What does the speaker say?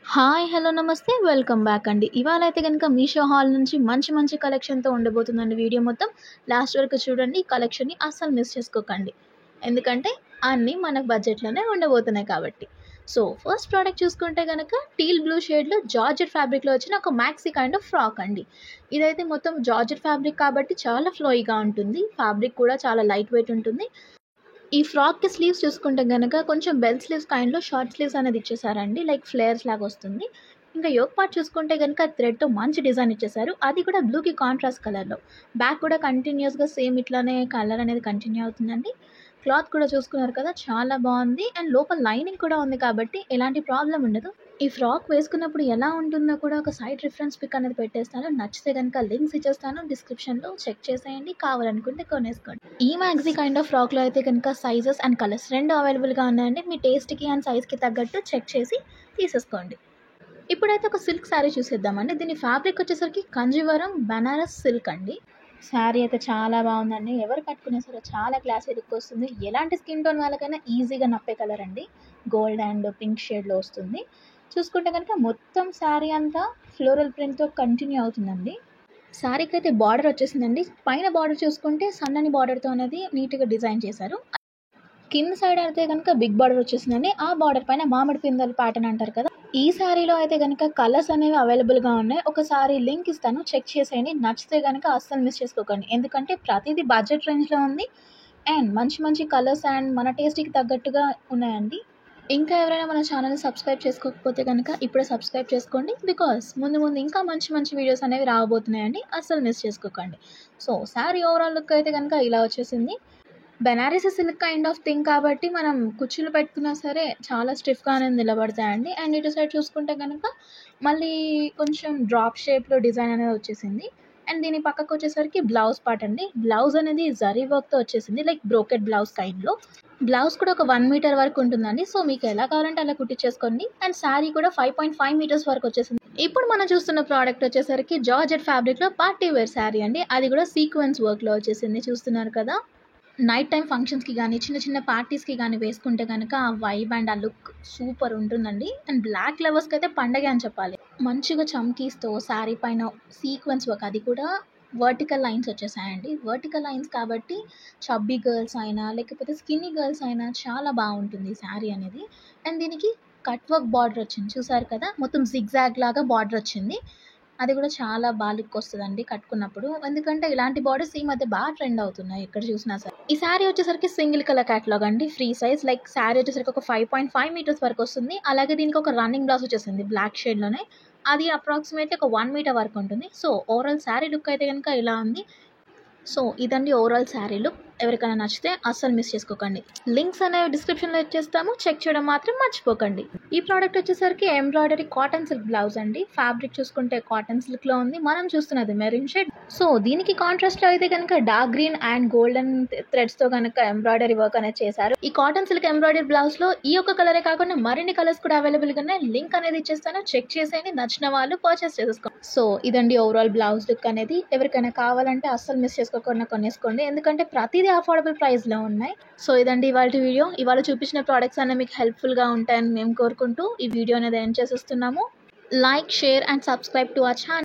Hi! Hello! నమస్తే. Welcome back అండి. ఇవాళైతే గనుక మీషో హాల్ నుంచి మంచి మంచి కలెక్షన్‌తో ఉండబోతుందండి వీడియో మొత్తం. లాస్ట్ వరకు చూడండి. ఈ కలెక్షన్‌ని అస్సలు మిస్ చేసుకోకండి. ఎందుకంటే అన్నీ మన బడ్జెట్‌లోనే ఉండబోతున్నాయి కాబట్టి. సో, ఫస్ట్ ప్రోడక్ట్ చూసుకుంటే గనక టీల్ బ్లూ షేడ్‌లో జార్జెట్ ఫ్యాబ్రిక్‌లో వచ్చిన ఒక మాక్సీ కైండ్ ఆఫ్ ఫ్రాక్ అండి. ఇదైతే మొత్తం జార్జెట్ ఫ్యాబ్రిక్ కాబట్టి చాలా ఫ్లోయిగా ఉంటుంది. ఫ్యాబ్రిక్ కూడా చాలా లైట్ వెయిట్ ఉంటుంది. ఈ ఫ్రాక్‌కి స్లీవ్స్ చూసుకుంటే గనక కొంచెం బెల్ స్లీవ్స్ కైండ్‌లో షార్ట్ స్లీవ్స్ అనేది ఇచ్చేసారండి. లైక్ ఫ్లేర్స్ లాగా వస్తుంది. ఇంకా యోక్ పార్ట్ చూసుకుంటే గనక థ్రెడ్‌తో మంచి డిజైన్ ఇచ్చేసారు. అది కూడా బ్లూకి కాంట్రాస్ట్ కలర్‌లో. బ్యాక్ కూడా కంటిన్యూయస్‌గా సేమ్ ఇట్లానే కలర్ అనేది కంటిన్యూ అవుతుందండి. క్లాత్ కూడా చూసుకున్నారు కదా! చాలా బావుంది. అండ్ లోపల లైనింగ్ కూడా ఉంది కాబట్టి ఎలాంటి ప్రాబ్లమ్ ఉండదు. ఈ ఫ్రాక్ వేసుకున్నప్పుడు ఎలా ఉంటుందో కూడా ఒక సైడ్ రిఫరెన్స్ పిక్ అనేది పెట్టేస్తాను. నచ్చితే గనుక లింక్స్ ఇచ్చేస్తాను డిస్క్రిప్షన్‌లో చెక్ చేసేయండి. కావాలనుకుంటే కొనేసుకోండి. ఈ మ్యాక్సీ కైండ్ ఆఫ్ ఫ్రాక్‌లో అయితే గనుక సైజెస్ అండ్ కలర్స్ 2 అవైలబుల్‌గా ఉన్నాయండి. మీ టేస్ట్‌కి అండ్ సైజ్‌కి తగ్గట్టు చెక్ చేసి తీసేసుకోండి. ఇప్పుడైతే ఒక సిల్క్ శారీ చూసేద్దామండి. దీని ఫ్యాబ్రిక్ వచ్చేసరికి కంజీవరం బనారస్ సిల్క్ అండి. శారీ అయితే చాలా బాగుందండి. ఎవరు కట్టుకున్నా సరే చాలా క్లాసీ లుక్ వస్తుంది. ఎలాంటి స్కిన్ టోన్ వాళ్ళకైనా ఈజీగా నప్పే కలర్ అండి. గోల్డ్ అండ్ పింక్ షేడ్‌లో వస్తుంది. చూసుకుంటే కనుక మొత్తం శారీ అంతా ఫ్లోరల్ ప్రింట్‌తో కంటిన్యూ అవుతుందండి. శారీకైతే బార్డర్ వచ్చేసిందండి. పైన బార్డర్ చూసుకుంటే సన్నని బార్డర్‌తో అనేది నీట్‌గా డిజైన్ చేశారు. కింద సైడ్ అయితే గనుక బిగ్ బార్డర్ వచ్చేసిందండి. ఆ బార్డర్ పైన మామిడి పిందెల ప్యాటర్న్ అంటారు కదా! ఈ శారీలో అయితే గనుక కలర్స్ అనేవి అవైలబుల్‌గా ఉన్నాయి. ఒకసారి లింక్ ఇస్తాను. చెక్ చేసేయండి. నచ్చితే గనుక అస్సలు మిస్ చేసుకోకండి. ఎందుకంటే ప్రతీది బడ్జెట్ రేంజ్‌లో ఉంది. అండ్ మంచి మంచి కలర్స్ అండ్ మన టేస్ట్‌కి తగ్గట్టుగా ఉన్నాయండి. ఇంకా ఎవరైనా మన ఛానల్‌ని సబ్స్క్రైబ్ చేసుకోకపోతే గనుక ఇప్పుడే సబ్స్క్రైబ్ చేసుకోండి. బికాజ్ ముందు ముందు ఇంకా మంచి మంచి వీడియోస్ అనేవి రాబోతున్నాయండి. అస్సలు మిస్ చేసుకోకండి. సో, శారీ ఓవరాల్ లుక్ అయితే గనుక ఇలా వచ్చేసింది. Banarasi silk kind of thing కాబట్టి మనం కుచ్చులు పెట్టుకున్నా సరే చాలా స్టిఫ్‌గానే నిలబడతాయండి. అండ్ ఇటు సైడ్ చూసుకుంటే గనక మళ్ళీ కొంచెం డ్రాప్ షేప్‌లో డిజైన్ అనేది వచ్చేసింది. అండ్ దీని పక్కకొచ్చేసరికి బ్లౌజ్ పార్ట్ అండి. బ్లౌజ్ అనేది జరీ వర్క్‌తో వచ్చేసింది. లైక్ బ్రోకెట్ బ్లౌజ్ కైండ్‌లో. బ్లౌజ్ కూడా ఒక 1 మీటర్ వరకు ఉంటుందండి. సో, మీకు ఎలా కావాలంటే అలా కుట్టించేసుకోండి. అండ్ శారీ కూడా 5.5 మీటర్స్ వరకు వచ్చేసింది. ఇప్పుడు మనం చూస్తున్న ప్రోడక్ట్ వచ్చేసరికి జార్జెట్ ఫ్యాబ్రిక్‌లో పార్టీ వేర్ శారీ అండి. అది కూడా సీక్వెన్స్ వర్క్‌లో వచ్చేసింది. చూస్తున్నారు కదా! నైట్ టైమ్ ఫంక్షన్స్‌కి గానీ, చిన్న చిన్న పార్టీస్‌కి గానీ వేసుకుంటే గనక ఆ వైబ్ అండ్ ఆ లుక్ సూపర్ ఉంటుందండి. అండ్ బ్లాక్ లవర్స్‌కైతే పండగే అని చెప్పాలి. మంచిగా చమ్కీస్‌తో శారీ పైన సీక్వెన్స్ వర్క్ అది కూడా వర్టికల్ లైన్స్ వచ్చేసాయండి. వర్టికల్ లైన్స్ కాబట్టి చబ్బీ గర్ల్స్ అయినా, లేకపోతే స్కిన్నీ గర్ల్స్ అయినా చాలా బావుంటుంది ఈ శారీ అనేది. అండ్ దీనికి కట్ వర్క్ బార్డర్ వచ్చింది. చూసారు కదా! మొత్తం జిగ్‌జాగ్ లాగా బార్డర్ వచ్చింది. అది కూడా చాలా లుక్ వస్తదండి కట్టుకున్నప్పుడు. ఎందుకంటే ఇలాంటి బార్డర్స్ ఈ మధ్య ట్రెండ్ అవుతున్నాయి ఎక్కడ చూసినా సరే. ఈ శారీ వచ్చేసరికి సింగిల్ కలర్ క్యాటలాగ్ అండి. ఫ్రీ సైజ్ లైక్ శారీ వచ్చేసరికి ఒక 5.5 మీటర్స్ వరకు వస్తుంది. అలాగే దీనికి ఒక రన్నింగ్ బ్లౌజ్ వచ్చేసింది బ్లాక్ షేడ్‌లోనే. అది అప్రాక్సిమేట్‌లీ ఒక 1 మీటర్ వరకు ఉంటుంది. సో, ఓవరాల్ శారీ లుక్ అయితే గనుక ఇలా ఉంది. సో, ఇదండి ఓవరాల్ శారీ లుక్. ఎవరికైనా నచ్చితే అస్సలు మిస్ చేసుకోకండి. లింక్స్ అనేవి డిస్క్రిప్షన్‌లో ఇచ్చేస్తాము. చెక్ చేయడం మాత్రం మర్చిపోకండి. ఈ ప్రోడక్ట్ వచ్చేసరికి ఎంబ్రాయిడరీ కాటన్ సిల్క్ బ్లౌజ్ అండి. ఫ్యాబ్రిక్ చూసుకుంటే కాటన్ సిల్క్‌లో ఉంది. మనం చూస్తున్నది మెరూన్ షేడ్. సో, దీనికి కాంట్రాస్ట్‌లో అయితే గనుక డార్క్ గ్రీన్ అండ్ గోల్డెన్ థ్రెడ్స్‌తో గనుక ఎంబ్రాయిడరీ వర్క్ అనేది చేశారు. ఈ కాటన్ సిల్క్ ఎంబ్రాయిడరీ బ్లౌజ్‌లో ఈ ఒక్క కలరే కాకుండా మరిన్ని కలర్స్ కూడా అవైలబుల్‌గా ఉన్నాయి. లింక్ అనేది ఇచ్చేస్తాను. చెక్ చేసేయండి. నచ్చిన వాళ్ళు పర్చేస్ చేసేసుకోండి. సో, ఇదండి ఓవరాల్ బ్లౌజ్ లుక్ అనేది. ఎవరికైనా కావాలంటే అస్సలు మిస్ చేసుకోకుండా కొనేసుకోండి. ఎందుకంటే ప్రతిదీ అఫోర్డబుల్ ప్రైస్‌లో ఉన్నాయి. సో, ఇదండి ఇవాల్టి వీడియో. ఇవాళ చూపించిన ప్రొడక్ట్స్ అన్నీ మీకు హెల్ప్‌ఫుల్‌గా ఉంటాయని మేము కోరుకుంటూ ఈ వీడియో అనేది ఎండ్ చేసేస్తున్నాము. Like, share and subscribe to our channel.